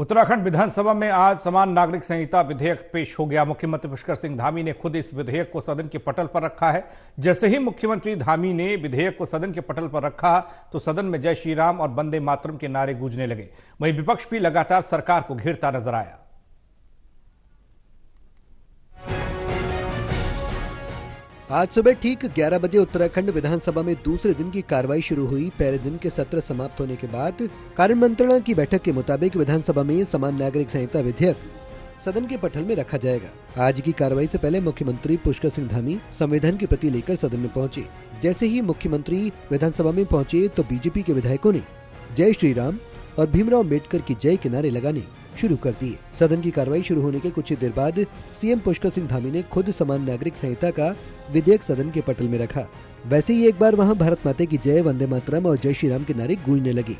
उत्तराखंड विधानसभा में आज समान नागरिक संहिता विधेयक पेश हो गया। मुख्यमंत्री पुष्कर सिंह धामी ने खुद इस विधेयक को सदन के पटल पर रखा है। जैसे ही मुख्यमंत्री धामी ने विधेयक को सदन के पटल पर रखा तो सदन में जय श्री राम और वंदे मातरम के नारे गूंजने लगे। वहीं विपक्ष भी लगातार सरकार को घेरता नजर आया। आज सुबह ठीक 11 बजे उत्तराखंड विधानसभा में दूसरे दिन की कार्रवाई शुरू हुई। पहले दिन के सत्र समाप्त होने के बाद कार्य मंत्रणा की बैठक के मुताबिक विधानसभा में समान नागरिक संहिता विधेयक सदन के पटल में रखा जाएगा। आज की कार्रवाई से पहले मुख्यमंत्री पुष्कर सिंह धामी संविधान की प्रति लेकर सदन में पहुंचे। जैसे ही मुख्यमंत्री विधानसभा में पहुंचे तो बीजेपी के विधायकों ने जय श्री राम और भीमराव अम्बेडकर की जय के नारे लगाने शुरू कर दिए। सदन की कार्रवाई शुरू होने के कुछ ही देर बाद सीएम पुष्कर सिंह धामी ने खुद समान नागरिक संहिता का विधेयक सदन के पटल में रखा। वैसे ही एक बार वहां भारत माता की जय, वंदे मातरम और जय श्री राम के नारे गूंजने लगे।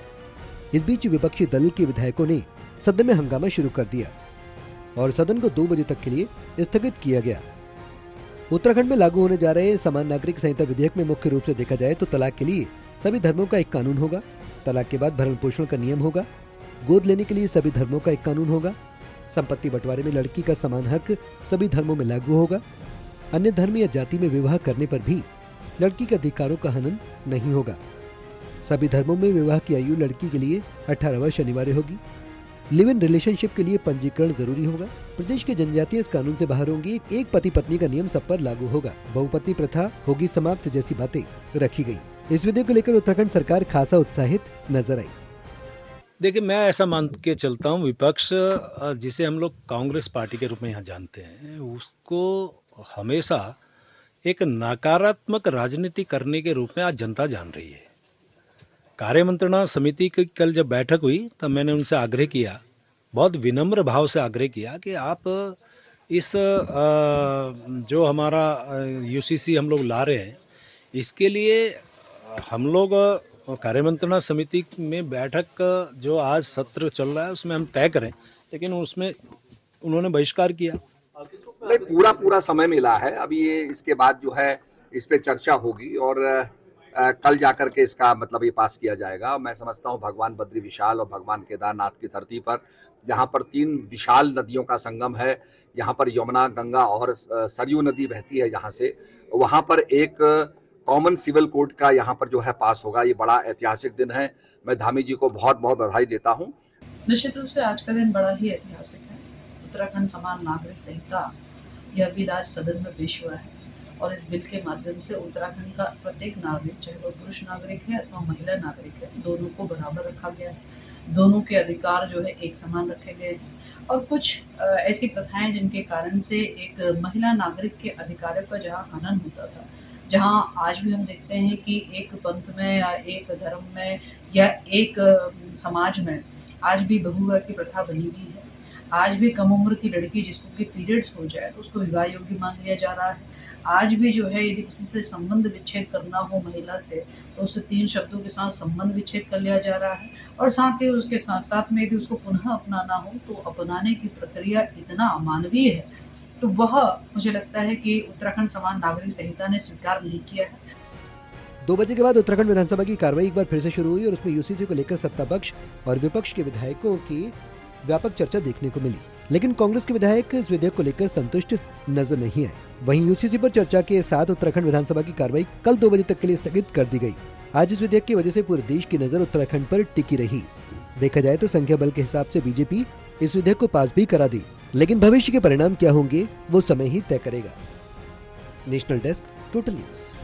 इस बीच विपक्षी दल के विधायकों ने सदन में हंगामा शुरू कर दिया और सदन को 2 बजे तक के लिए स्थगित किया गया। उत्तराखंड में लागू होने जा रहे समान नागरिक संहिता विधेयक में मुख्य रूप से देखा जाए तो तलाक के लिए सभी धर्मों का एक कानून होगा। तलाक के बाद भरण पोषण का नियम होगा। गोद लेने के लिए सभी धर्मों का एक कानून होगा। संपत्ति बंटवारे में लड़की का समान हक सभी धर्मों में लागू होगा। अन्य धर्म या जाति में विवाह करने पर भी लड़की के अधिकारों का हनन नहीं होगा। सभी धर्मों में विवाह की आयु लड़की के लिए 18 वर्ष अनिवार्य होगी। लिव इन रिलेशनशिप के लिए पंजीकरण जरूरी होगा। प्रदेश के जनजातियां इस कानून से बाहर होंगी। एक पति पत्नी का नियम सब पर लागू होगा। बहुपत्नी प्रथा होगी समाप्त जैसी बातें रखी गई। इस विधेयक को लेकर उत्तराखंड सरकार खासा उत्साहित नजर आई। देखिए, मैं ऐसा मान के चलता हूँ, विपक्ष जिसे हम लोग कांग्रेस पार्टी के रूप में यहाँ जानते हैं, उसको हमेशा एक नकारात्मक राजनीति करने के रूप में आज जनता जान रही है। कार्य मंत्रणा समिति की कल जब बैठक हुई तब मैंने उनसे आग्रह किया, बहुत विनम्र भाव से आग्रह किया कि आप इस जो हमारा यूसीसी हम लोग ला रहे हैं, इसके लिए हम लोग कार्य मंत्रणा समिति में बैठक जो आज सत्र चल रहा है उसमें हम तय करें, लेकिन उसमें उन्होंने बहिष्कार किया। पूरा समय मिला है। अभी ये इसके बाद जो है इस पे चर्चा होगी और कल जाकर के इसका मतलब ये पास किया जाएगा। मैं समझता हूँ भगवान बद्री विशाल और भगवान केदारनाथ की धरती पर, जहाँ पर 3 विशाल नदियों का संगम है, यहाँ पर यमुना, गंगा और सरयू नदी बहती है, यहाँ से वहाँ पर एक कॉमन सिविल कोड का यहाँ पर जो है पास होगा। ये बड़ा ऐतिहासिक दिन है। मैं धामी जी को बहुत बहुत बधाई देता हूँ। निश्चित रूप से आज का दिन बड़ा ही ऐतिहासिक है। उत्तराखंड समान नागरिक संहिता यह बिल आज सदन में पेश हुआ है और इस बिल के माध्यम से उत्तराखंड का प्रत्येक नागरिक, चाहे वो पुरुष नागरिक है अथवा महिला नागरिक है, दोनों को बराबर रखा गया है। दोनों के अधिकार जो है एक समान रखे गए हैं और कुछ ऐसी प्रथाएं जिनके कारण से एक महिला नागरिक के अधिकारों का जहाँ हनन होता था, जहाँ आज भी हम देखते हैं कि एक पंथ में या एक धर्म में या एक समाज में आज भी बहुविवाह की प्रथा बनी हुई है। आज भी कम उम्र की लड़की जिसको कि पीरियड्स हो जाए तो उसको विवाह योग्य मान लिया जा रहा है। आज भी जो है यदि किसी से संबंध विच्छेद करना हो महिला से तो उससे 3 शब्दों के साथ संबंध विच्छेद कर लिया जा रहा है और साथ ही उसके साथ साथ में यदि उसको पुनः अपनाना हो तो अपनाने की प्रक्रिया इतना अमानवीय है, तो वह मुझे लगता है कि उत्तराखंड समान नागरिक संहिता ने स्वीकार नहीं किया है। 2 बजे के बाद उत्तराखंड विधानसभा की कार्रवाई एक बार फिर से शुरू हुई और उसमें यूसीसी को लेकर सत्ता पक्ष और विपक्ष के विधायकों की व्यापक चर्चा देखने को मिली, लेकिन कांग्रेस के विधायक इस विधेयक को लेकर संतुष्ट नजर नहीं आए। वहीं यूसीसी पर चर्चा के साथ उत्तराखंड विधानसभा की कार्रवाई कल 2 बजे तक के लिए स्थगित कर दी गई। आज इस विधेयक की वजह से पूरे देश की नजर उत्तराखंड पर टिकी रही। देखा जाए तो संख्या बल के हिसाब से बीजेपी इस विधेयक को पास भी करा दी, लेकिन भविष्य के परिणाम क्या होंगे वो समय ही तय करेगा। National desk, total news.